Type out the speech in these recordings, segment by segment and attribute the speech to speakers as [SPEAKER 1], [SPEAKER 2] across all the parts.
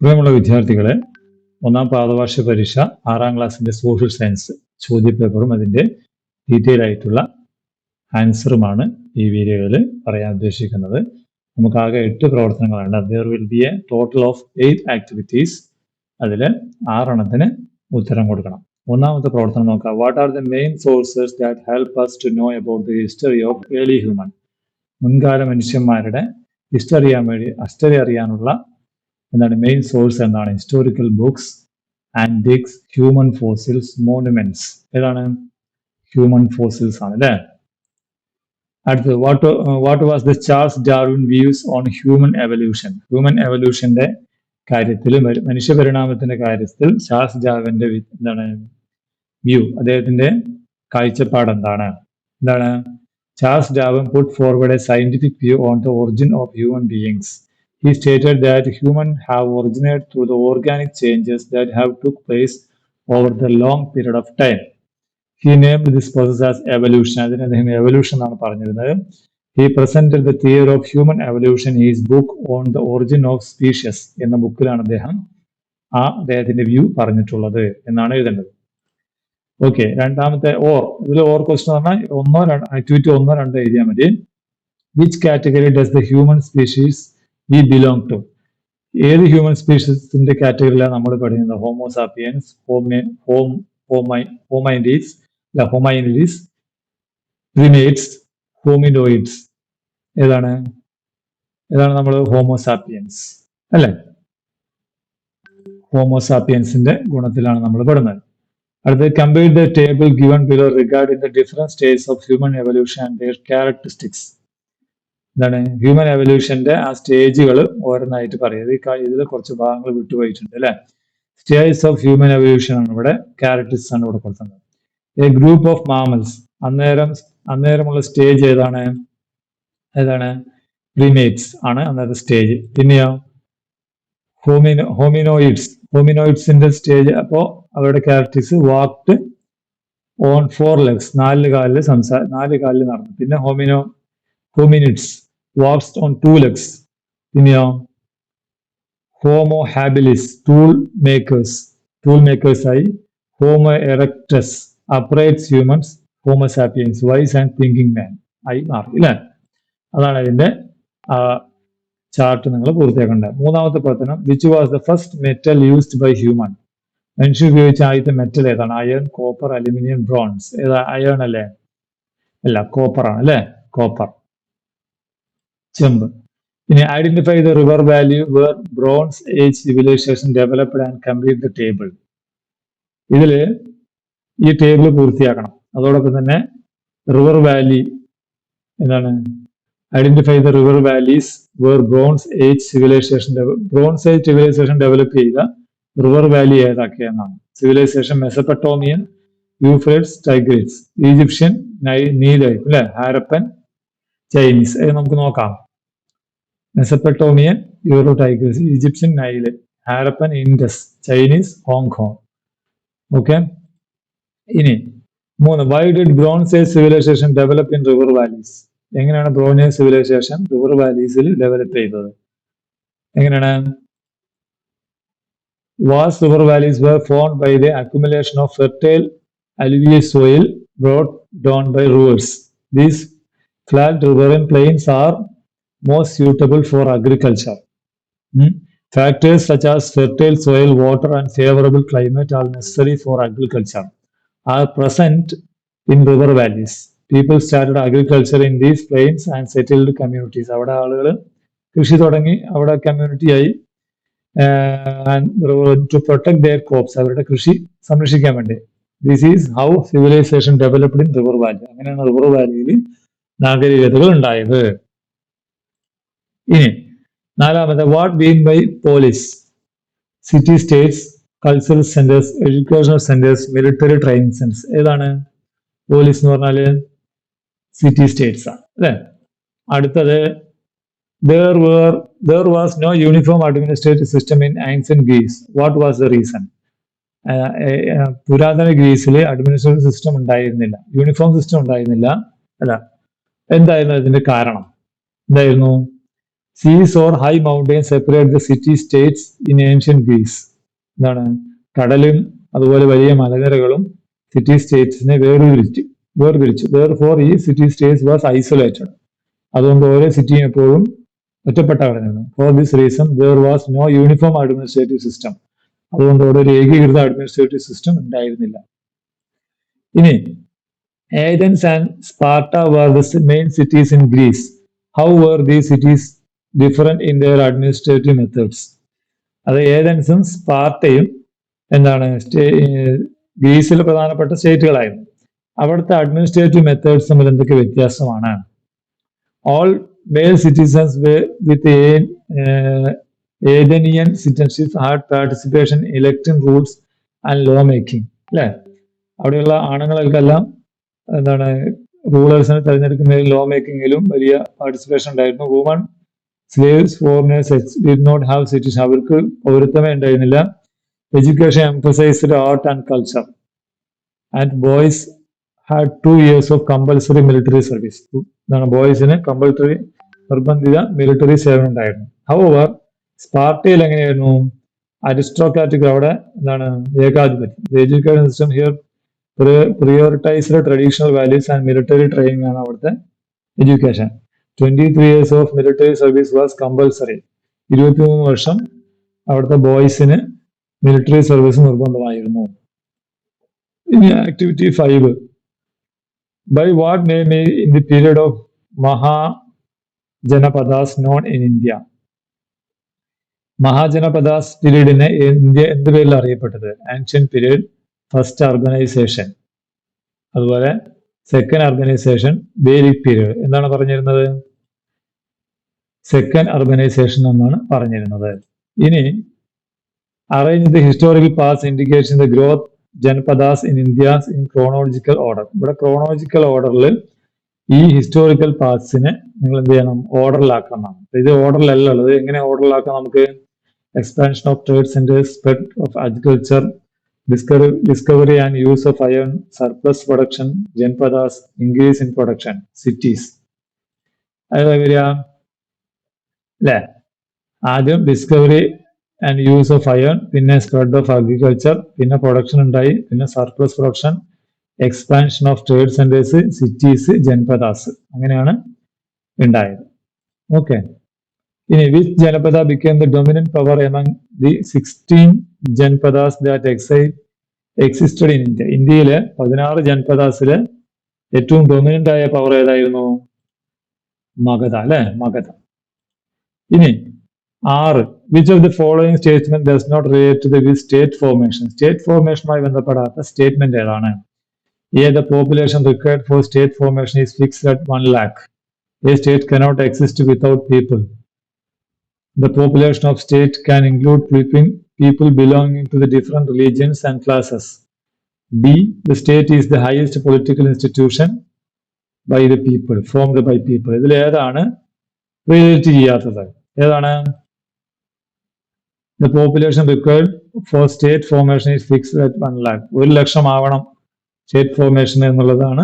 [SPEAKER 1] പ്രിയമുള്ള വിദ്യാർത്ഥികളെ, ഒന്നാം പാദവാർഷിക പരീക്ഷ 6ാം ക്ലാസ്സിന്റെ സോഷ്യൽ സയൻസ് ചോദ്യപേപ്പറും അതിന്റെ ഡീറ്റെയിൽ ആയിട്ടുള്ള ആൻസറുമാണ് ഈ വീഡിയോയിൽ പറയാൻ ഉദ്ദേശിക്കുന്നത്. നമുക്ക് ആകെ 8 പ്രവർത്തനങ്ങളാണ്. there will be a total of 8 activities. അതിൽ 6 ഉത്തരം കൊടുക്കണം. ഒന്നാമത്തെ പ്രവർത്തനം നോക്കാം. what are the main sources that help us to know about the history of early human? മുൻകാല മനുഷ്യന്മാരുടെ ഹിസ്റ്ററി അറിയാനുള്ള എന്താണ് മെയിൻ സോഴ്സ് എന്താണ്? Historical books, antiques, human fossils, monuments. ഏതാണ്? ഹ്യൂമൻ ഫോസിൽസ് ആണ് അല്ലേ? അടുത്തത് what was the Charles Darwin views on human evolution? Human എവല്യൂഷന്റെ കാര്യത്തിൽ, മനുഷ്യപരിണാമത്തിന്റെ കാര്യത്തിൽ ചാൾസ് ഡാർവിന്റെ എന്താണ് വ്യൂ, അദ്ദേഹത്തിന്റെ കാഴ്ചപ്പാട് എന്താണ്? Charles Darwin put forward a scientific view on the origin of human beings. He stated that humans have originated through the organic changes that have took place over the long period of time. He named this process as evolution. അതിനെ അദ്ദേഹം evolution എന്നാണ് പറഞ്ഞിരുന്നത്. He presented the theory of human evolution in his book on the origin of species എന്ന ബുക്കിലാണ് അദ്ദേഹത്തിന്റെ view പറഞ്ഞിട്ടുള്ളത് എന്നാണ് എഴുതേണ്ടത്. Okay, രണ്ടാമത്തെ ഇതിൽ ക്വസ്റ്റൻ പറഞ്ഞാൽ ആക്ടിവിറ്റി 1, 2 എഴുതിയാൽ മതി. Which category does the human species we belong to? ഏത് ഹ്യൂമൻ സ്പീഷീസിന്റെ കാറ്റഗറിയിലാണ് നമ്മൾ പഠിക്കുന്നത്? Homo sapiens, hominidae, primates, hominoids. ഏതാണ് നമ്മൾ? ഹോമോസാപ്പിയൻസ് അല്ലെ? ഹോമോസാപ്പിയൻസിന്റെ ഗുണത്തിലാണ് നമ്മൾ പെടുന്നത്. അടുത്തത് compare the table given below regarding the different stages of human evolution and their characteristics. എന്താണ് ഹ്യൂമൻ എവല്യൂഷന്റെ ആ സ്റ്റേജുകൾ ഓരോന്നായിട്ട് പറയുന്നത്. ഇതിൽ കുറച്ച് ഭാഗങ്ങൾ വിട്ടുപോയിട്ടുണ്ട് അല്ലെ? സ്റ്റേജസ് ഓഫ് ഹ്യൂമൻ എവല്യൂഷൻ ആണ് ഇവിടെ, ക്യാരക്ടറിസ്റ്റിക്സ് ആണ് ഇവിടെ കൊടുക്കുന്നത്. എ ഗ്രൂപ്പ് ഓഫ് മാമൽസ്, അന്നേരമുള്ള സ്റ്റേജ് ഏതാണ്? പ്രിമേറ്റ്സ് ആണ് അന്നേരത്തെ സ്റ്റേജ്. പിന്നെയോ ഹോമിനോയിഡ്സിന്റെ സ്റ്റേജ്. അപ്പോ അവരുടെ ക്യാരക്ടറിസ്റ്റിക്സ് വാക്ട് ഓൺ 4 legs, 4 കാലിൽ നടന്നു. പിന്നെ ഹോമിനിഡ്സ് വാക്സ് ഓൺ 2 legs. പിന്നെയോ ഹോമോ ഹാബിലിസ് ടൂൾ മേക്കേഴ്സ് ആയി. Homo erectus uprights humans. Homo sapiens wise and thinking man ആയി മാറി അല്ലേ? അതാണ് അതിന്റെ ചാർട്ട് നിങ്ങൾ പൂർത്തിയാക്കേണ്ടത്. മൂന്നാമത്തെ പ്രവർത്തനം. Which was the first metal used by human? മനുഷ്യർ ഉപയോഗിച്ച ആദ്യത്തെ മെറ്റൽ ഏതാണ്? Iron, copper, aluminium, bronze. ഏതാ? അയൺ അല്ലേ? അല്ല, കോപ്പർ ആണ് അല്ലേ? കോപ്പർ, ചെമ്പ്. ഇനി identify the river valley where bronze age civilisation developed and complete the table. ഇതില് ഈ ടേബിൾ പൂർത്തിയാക്കണം. അതോടൊപ്പം തന്നെ റിവർ വാലി എന്താണ്? Identify the river valleys where bronze age civilisation develop ചെയ്ത റിവർ വാലി ഏതൊക്കെയെന്നാണ്. Civilisation Mesopotamian, Euphrates, Tigris. Egyptian, Nile ആയിരിക്കും അല്ലെ? ഹാരപ്പൻ, ചൈനീസ്. നമുക്ക് നോക്കാം. മെസപ്പട്ടോമിയൻ, യൂറോ Tigris, Egyptian, Nile, Harappan, Indus, Chinese, Hong Kong. Okay. ഇനി 3. Why did bronze age civilisation develop in river valleys? എങ്ങനെയാണ് bronze age civilisation river വാലീസിൽ ഡെവലപ്പ് ചെയ്തത്? എങ്ങനെയാണ്? Vast river valleys were formed by the accumulation of fertile alluvial soil brought down by rivers. These flat riverine plains are most suitable for agriculture. Factors such as fertile soil, water, and favorable climate are necessary for agriculture are present in river valleys. People started agriculture in these plains and settled communities. അവിടെ ആളുകൾ കൃഷി തുടങ്ങി, അവിടെ community ആയി. To protect there crops, അവരുടെ കൃഷി സംരക്ഷിക്കാൻ വേണ്ടി. This is how civilisation developed in river valley. അങ്ങനെയാണ് റിവർ വാലിയിൽ നാഗരികതകൾ ഉണ്ടായത്. ഇനി 4. What mean by polis? City states, cultural centres, educational centres, military training centres. ഏതാണ് പോലീസ് എന്ന് പറഞ്ഞാല്? സിറ്റി സ്റ്റേറ്റ്സ് ആണ് അല്ലെ? അടുത്തത് there was no uniform administrative system in ancient Greece. What was the reason? പുരാതന ഗ്രീസിൽ അഡ്മിനിസ്ട്രേറ്റീവ് സിസ്റ്റം ഉണ്ടായിരുന്നില്ല, uniform system ഉണ്ടായിരുന്നില്ല അല്ല. എന്തായിരുന്നു ഇതിന്റെ കാരണം? എന്തായിരുന്നു? Seas or high mountains separate the city states in ancient Greece. എന്താണ് കടലും അതുപോലെ വലിയ മലനിരകളും സിറ്റി സ്റ്റേറ്റ്സിനെ വേർതിരിച്ചു. Therefore, ഈ സിറ്റി സ്റ്റേറ്റ്സ് വാസ് ഐസൊലേറ്റഡ്. അതുകൊണ്ട് ഓരോ സിറ്റിയും എപ്പോഴും ഒറ്റപ്പെട്ടവരായിരുന്നു. For this reason there was no uniform administrative system. അതുകൊണ്ട് അവിടെ ഒരു ഏകീകൃത അഡ്മിനിസ്ട്രേറ്റീവ് സിസ്റ്റം ഉണ്ടായിരുന്നില്ല. ഇനി Athens and Sparta were the main cities in Greece. How were these cities different in their administrative methods? അത് ഏതൻസും സ്പാർട്ടയും എന്താണ് ഗ്രീസിലെ പ്രധാനപ്പെട്ട സ്റ്റേറ്റുകളായിരുന്നു. അവിടുത്തെ അഡ്മിനിസ്ട്രേറ്റീവ് മെത്തേഡ്സ് തമ്മിൽ എന്തൊക്കെ വ്യത്യാസമാണ്? All male citizens with Athenian citizenship had participation in electing rules and law making. അല്ലെ, അവിടെയുള്ള ആണുങ്ങൾക്കെല്ലാം എന്താണ് റൂളേഴ്സിനെ തെരഞ്ഞെടുക്കുന്നതിലും ലോ മേക്കിങ്ങിലും വലിയ പാർട്ടിസിപ്പേഷൻ ഉണ്ടായിരുന്നു. Woman slaves foreigners did not have citizen. അവർക്ക് പൗരത്വമേ ഉണ്ടായിരുന്നില്ല. Education emphasised art and culture and boys had 2 years of compulsory military service. എന്താണ് ബോയ്സിന് നിർബന്ധിത മിലിറ്ററി സേവനം ഉണ്ടായിരുന്നു. ഹൗവർ സ്പാർട്ടയിൽ എങ്ങനെയായിരുന്നു? അരിസ്റ്റോക്രാറ്റിക്, അവിടെ എന്താണ് ഏകാധിപത്യം. Education system here prioritized traditional values and military training ആണ് അവിടുത്തെ education. 23 years of military service was compulsory. 23 വർഷം അവിടുത്തെ ബോയ്സിന് മിലിറ്ററി സർവീസ് നിർബന്ധമായിരുന്നു. ഇനി activity 5. By what name in the period of Mahajanapadas known in India? Mahajanapadas പീരീഡിനെ ഇന്ത്യ എന്ത് പേരിൽ അറിയപ്പെട്ടത്? ആൻഷ്യന്റ് പീരീഡ്, ഫസ്റ്റ് അർബനൈസേഷൻ, അതുപോലെ സെക്കൻഡ് അർബനൈസേഷൻ, വേദിക് പീരീഡ്. എന്താണ് പറഞ്ഞിരുന്നത്? സെക്കൻഡ് അർബനൈസേഷൻ എന്നാണ് പറഞ്ഞിരുന്നത്. ഇനി arrange the historical pass indication the growth janapadas in India in chronological order. ഇവിടെ ക്രോണോളജിക്കൽ ഓർഡറിൽ ഈ ഹിസ്റ്റോറിക്കൽ പാസിനെ നിങ്ങൾ എന്ത് ചെയ്യണം? ഓർഡറിലാക്കണം. ഇത് ഓർഡറിലല്ല ഉള്ളത്. എങ്ങനെ ഓർഡറിലാക്കാം നമുക്ക്? Expansion of trade centres, spread of agriculture, discovery and use of iron, surplus production, Janpadas, increase in production, cities. അല്ലേ, ആദ്യം discovery and use of iron, പിന്നെ സ്പ്രെഡ് ഓഫ് അഗ്രികൾച്ചർ, പിന്നെ പ്രൊഡക്ഷൻ ഉണ്ടായി, പിന്നെ surplus production, expansion of trade centres, cities, janapadas. അങ്ങനെയാണ് ഉണ്ടായത്. Okay. ഇനി which janapada became the dominant power among the 16 janapadas that existed in India? ഇന്ത്യയിലെ 16 ജൻപദാസിലെ ഏറ്റവും ഡൊമിനന്റ് ആയ പവർ ഏതായിരുന്നു? മഗധ, അല്ലെ, മഗധ. ഇനി 6. Which of the following statement does not relate to the state formation? State ഫോർമേഷനുമായി ബന്ധപ്പെടാത്ത സ്റ്റേറ്റ്മെന്റ് ഏതാണ്? The population required for state formation is fixed at 1 lakh. A state cannot exist without people. The population of state can include people belonging to the different religions and classes. B. The state is the highest political institution by the people, formed by people. ഇതിൽ ഏതാണ് relate ചെയ്യാത്തത്? ഏതാണ്? The population required for state formation is fixed at 1 lakh. 1 ലക്ഷം ആവണം state formation എന്നുള്ളതാണ്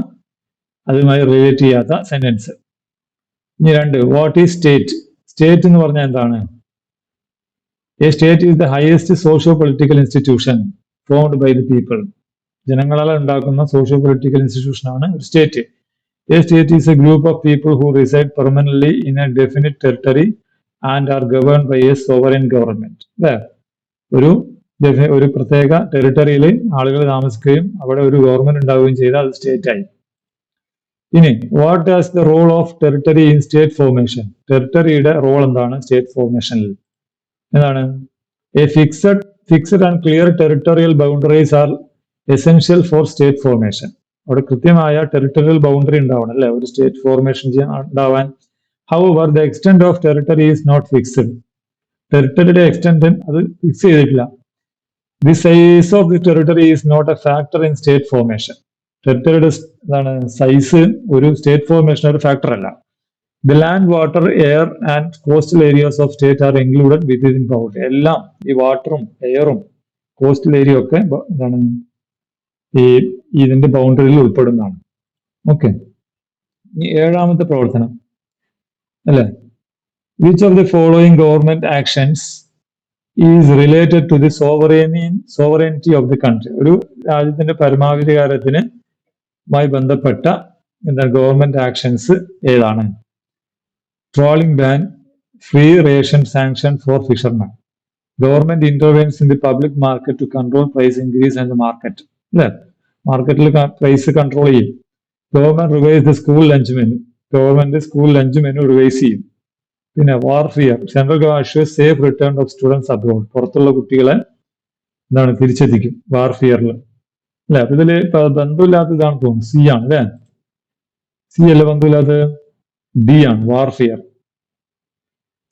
[SPEAKER 1] അതുമായി relate ചെയ്യാത്ത sentence. ഇനി 2. What is state? State എന്ന് പറഞ്ഞാൽ എന്താണ്? A state is the highest socio political institution formed by the people. ജനങ്ങളാൽ ഉണ്ടാക്കുന്ന സോഷ്യോ പൊളിറ്റിക്കൽ ഇൻസ്റ്റിറ്റ്യൂഷൻ ആണ് ഒരു state. A state is a group of people who reside permanently in a definite territory and are govern by a sovereign government. അല്ലേ, ഒരു പ്രത്യേക ടെറിട്ടറിയിൽ ആളുകൾ താമസിക്കുകയും അവിടെ ഒരു ഗവൺമെന്റ് ഉണ്ടാവുകയും ചെയ്താൽ അത് സ്റ്റേറ്റ് ആയി. ഇനി what is the role of territory in state formation? ടെറിട്ടറിയുടെ റോൾ എന്താണ് സ്റ്റേറ്റ് ഫോർമേഷനിൽ? എന്താണ്? A fixed and clear territorial boundaries are essential for state formation. അവിടെ കൃത്യമായ ടെറിട്ടോറിയൽ ബൗണ്ടറി ഉണ്ടാവണം, അല്ലെ, ഒരു സ്റ്റേറ്റ് ഫോർമേഷൻ ഉണ്ടാവാൻ. However the extent of territory is not fixed. ടെറിട്ടറിയുടെ എക്സ്റ്റെന്റ് അത് ഫിക്സ് ചെയ്തിട്ടില്ല. The size of the territory is not a factor in state formation. ടെറിട്ടറിയുടെ എന്താണ് സൈസ് ഒരു സ്റ്റേറ്റ് ഫോർമേഷൻ ഒരു ഫാക്ടർ അല്ല. The land, water, air and coastal areas of state are included within boundary. എല്ലാം ഈ വാട്ടറും എയറും കോസ്റ്റൽ ഏരിയ ഒക്കെ എന്താണ് ഈ ഇതിന്റെ ബൗണ്ടറിയിൽ ഉൾപ്പെടുന്നതാണ്. ഓക്കെ. ഇനി 7ാമത്തെ പ്രവർത്തനം, അല്ലെ, which of the following government actions is related to the sovereignty of the country? ഒരു രാജ്യത്തിന്റെ പരമാധികാരത്തിനുമായി ബന്ധപ്പെട്ട ഗവൺമെന്റ് ആക്ഷൻസ് ഏതാണ്? Trawling ban, free ration sanction for fisherman, government intervenes in the public market to control price increase in the market. അല്ലെ, മാർക്കറ്റിൽ price control ചെയ്യും. Government revise the school lunch menu, government school lunch menu revise ചെയ്യും. പിന്നെ warfare, central government safe return of students abroad, പുറത്തുള്ള കുട്ടികളെ തിരിച്ചെത്തിക്കും വാർഫിയറിൽ. അല്ലെ, അപ്പൊ ഇതില് ബന്ധമില്ലാത്തതാണ് തോന്നുന്നു, സി ആണ് അല്ലെ. സി അല്ല ബന്ധമില്ലാത്തത്, ഡി ആണ്, warfare.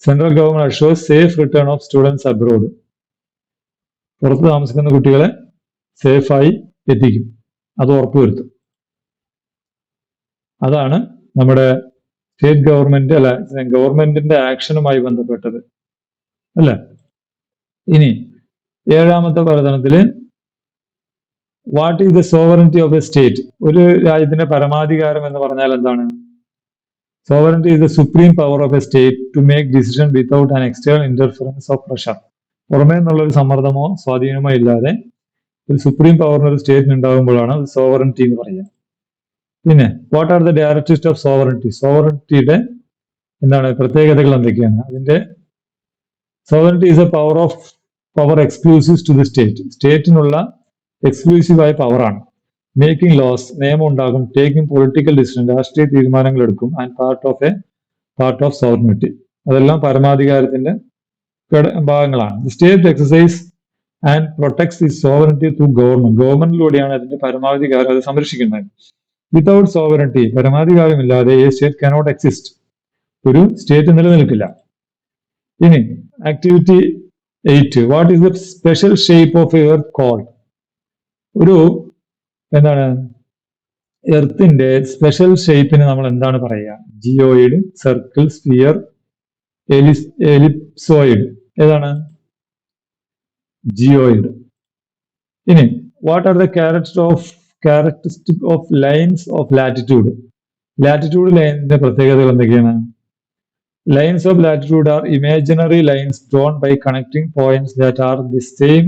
[SPEAKER 1] Central government assures safe return of students abroad, പുറത്ത് താമസിക്കുന്ന കുട്ടികളെ സേഫായി എത്തിക്കും, അത് ഉറപ്പുവരുത്തും. അതാണ് നമ്മുടെ സ്റ്റേറ്റ് ഗവൺമെന്റ് അല്ല ഗവൺമെന്റിന്റെ ആക്ഷനുമായി ബന്ധപ്പെട്ടത് അല്ലെ. ഇനി ഏഴാമത്തെ പ്രവർത്തനത്തില് what is the sovereignty of a state? ഒരു രാജ്യത്തിന്റെ പരമാധികാരം എന്ന് പറഞ്ഞാൽ എന്താണ്? Sovereignty is the supreme power of a state to make decision without an external interference of pressure. പുറമേ നിന്നുള്ള ഒരു സമ്മർദ്ദമോ സ്വാധീനമോ ഇല്ലാതെ ഒരു സുപ്രീം പവറിന് ഒരു സ്റ്റേറ്റിന് ഉണ്ടാകുമ്പോഴാണ് സോവറിറ്റി എന്ന് പറയുക. പിന്നെ what are the directivist of sovereignty? സോവറിറ്റിയുടെ പ്രത്യേകതകൾ എന്തൊക്കെയാണ്? അതിന്റെ sovereignty is a power exclusive to the state. സ്റ്റേറ്റിനുള്ള എക്സ്ക്ലൂസീവായ പവറാണ്. മേക്കിംഗ് ലോസ്, നിയമം ഉണ്ടാകും. ടേക്കിംഗ് പൊളിറ്റിക്കൽ ഡിസിഷൻ, രാഷ്ട്രീയ തീരുമാനങ്ങൾ എടുക്കും. ആൻഡ് പാർട്ട് ഓഫ് സോവറിറ്റി, അതെല്ലാം പരമാധികാരത്തിന്റെ ഭാഗങ്ങളാണ്. The state exercise and protects the sovereignty through government. ഗവൺമെന്റിലൂടെയാണ് അതിന്റെ പരമാധികാരം അത് സംരക്ഷിക്കുന്നത്. വിതൗട്ട് സോവറിറ്റി, പരമാധികാരമില്ലാതെ എ സ്റ്റേറ്റ് കനോട്ട് എക്സിസ്റ്റ്, ഒരു സ്റ്റേറ്റ് നിലനിൽക്കില്ല. ഇനി activity 8, what is the special shape of earth called? ഒരു എർത്തിന്റെ സ്പെഷ്യൽ ഷേപ്പിന് നമ്മൾ എന്താണ് പറയുക? Geoid, circle, sphere, ellipsoid. ഏതാണ്? ജിയോയിഡ്. ഇനി what are the characteristic of lines of latitude? Latitude ലൈനിന്റെ പ്രത്യേകതകൾ എന്തൊക്കെയാണ്? Lines of latitude are imaginary lines drawn by connecting points that are the same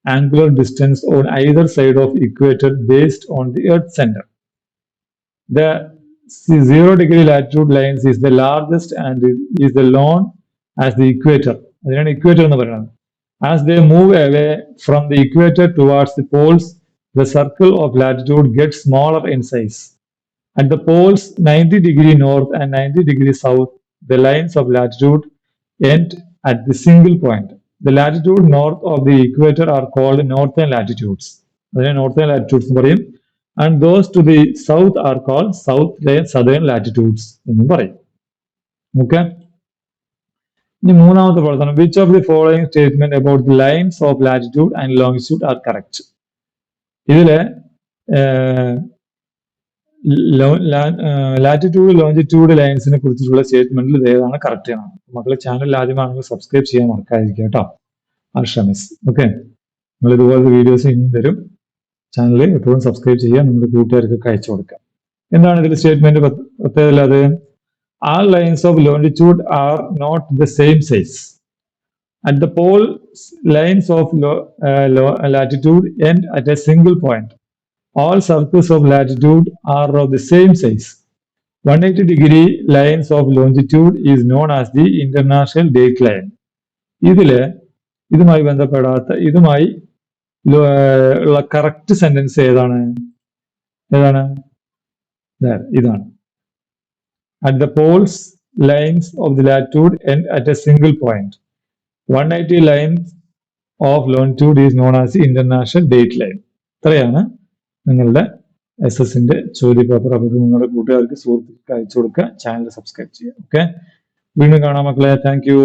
[SPEAKER 1] angular distance on either side of equator based on the Earth's center. The 0-degree latitude lines is the largest and is known as the equator. അതിനാണ് equator എന്ന് പറയുന്നത്. As they move away from the equator towards the poles, the circle of latitude gets smaller in size. At the poles 90° north and 90° south, the lines of latitude end at the single point. The latitude north of the equator are called northern latitudes. Northern latitudes എന്ന് പറയും. And those to the south are called southern latitudes എന്നും പറയും. Okay. ഇനി മൂന്നാമത്തെ പ്രവർത്തനം, which of the following statement about the lines of latitude and longitude are correct? ഇതില് latitude longitude ലൈൻസിനെ കുറിച്ചിട്ടുള്ള സ്റ്റേറ്റ്മെന്റിൽ ഏതാണ് കറക്റ്റ് ആണ്? മക്കളെ ചാനൽ ആദ്യമാണെങ്കിൽ സബ്സ്ക്രൈബ് ചെയ്യാൻ മറക്കാതിരിക്കുക കേട്ടോ. ആർഷമിസ്. ഓക്കെ, നിങ്ങൾ ഇതുപോലത്തെ വീഡിയോസ് ഇനിയും വരും. ചാനൽ എപ്പോഴും സബ്സ്ക്രൈബ് ചെയ്യുക, നമ്മുടെ കൂട്ടുകാർക്കൊക്കെ അയച്ചു കൊടുക്കുക. എന്താണ് ഇതിൽ സ്റ്റേറ്റ്മെന്റ് പ്രത്യേകത? അത് all lines of longitude are not the same size. At the pole, lines of latitude end at a single point. All circles of latitude are of the same size. 180-degree lines of longitude is known as the international date line. ഇതുമായി ബന്ധപ്പെടാത്ത ഇതുമായി ഉള്ള correct sentence ഏതാണ്? ഇതാണ്. At the poles, lines of the latitude end at a single point. 180 lines of longitude is known as the international date line. ഇത്രയാണ് നിങ്ങളുടെ SS-ന്റെ ചോദ്യപേപ്പർ. അപ്പോൾ നിങ്ങളുടെ കൂട്ടുകാർക്ക് സുഹൃത്തുക്കൾക്ക് അയച്ചു കൊടുക്കുക, ചാനൽ സബ്സ്ക്രൈബ് ചെയ്യുക. ഓക്കെ, വീണ്ടും കാണാം മക്കളെ. Thank you.